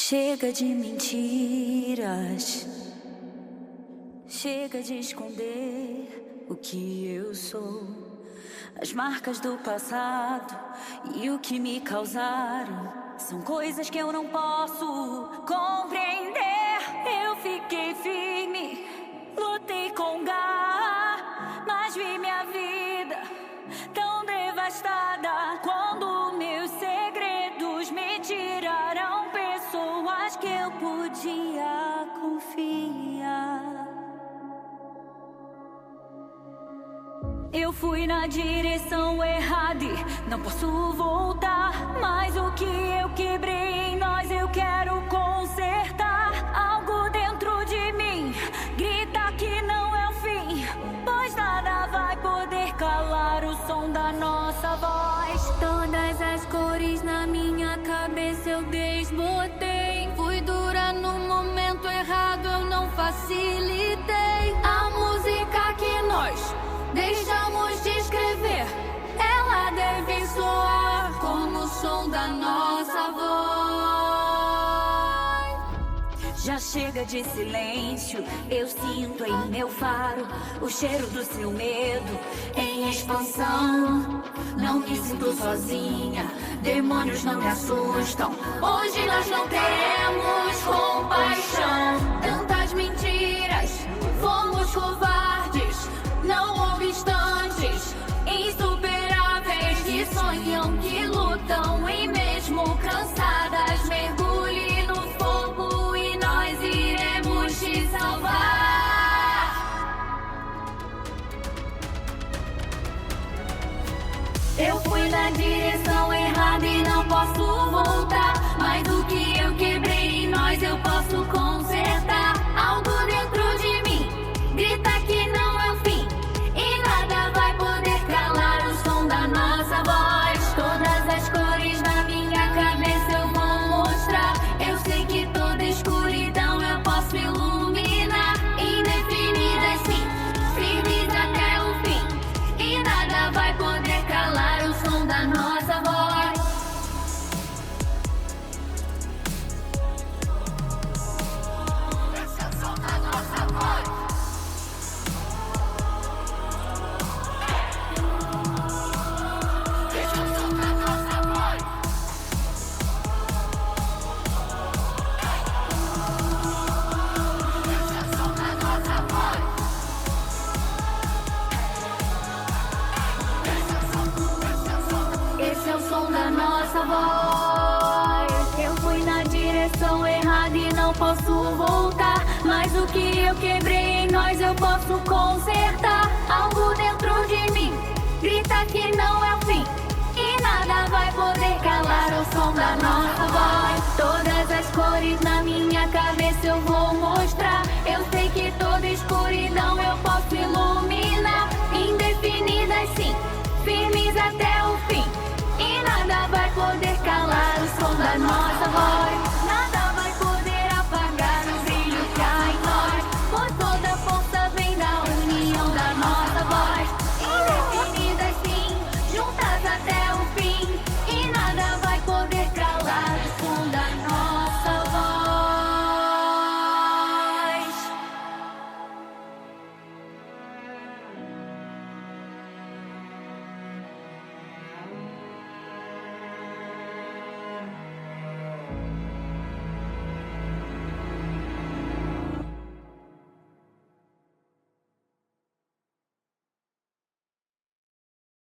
Chega de mentiras, chega de esconder o que eu sou. As marcas do passado e o que me causaram são coisas que eu não posso compreender. Eu fiquei firme, lutei com garra, mas vi minha vida tão devastada quando meus segredos me tiraram pessoas que eu podia confiar. Eu fui na direção errada e não posso voltar. Mas o que eu quebrei em nós eu quero consertar. Algo dentro de mim grita que não é o fim, pois nada vai poder calar o som da nossa voz. Todas as cores na minha cabeça eu desbotei. Fui dura no momento errado, eu não facilitei. A música que nós deixamos de escrever, ela deve soar como o som da nossa voz. Já chega de silêncio, eu sinto em meu faro o cheiro do seu medo em expansão. Não me sinto sozinha, demônios não me assustam. Hoje nós não teremos compaixão. Tantas mentiras, fomos covardes, não obstantes, insuperáveis, que sonham, que lutam e mesmo cansadas, mergulhe no fogo e nós iremos te salvar. Eu fui na direção errada e não posso voltar. Mas o que eu quebrei em nós eu posso consertar. Algo dentro de mim grita que não é o fim, e nada vai poder calar o som da nossa voz. Todas as cores na minha cabeça eu vou mostrar. Eu sei que toda escuridão eu posso iluminar. Indefinidas sim, firmes até o fim, e nada vai poder calar o som da nossa voz. Esse é o som da nossa voz. Esse é o som da nossa voz. Eu fui na direção errada e não posso voltar. Mas o que eu quebrei em nós eu posso consertar. Algo dentro de mim grita que não é o fim, e nada vai poder calar o som da nossa voz. Todas as cores na minha cabeça eu vou mostrar. Eu sei que toda escuridão eu posso iluminar. Indefinidas sim, firmes até o fim, e nada vai poder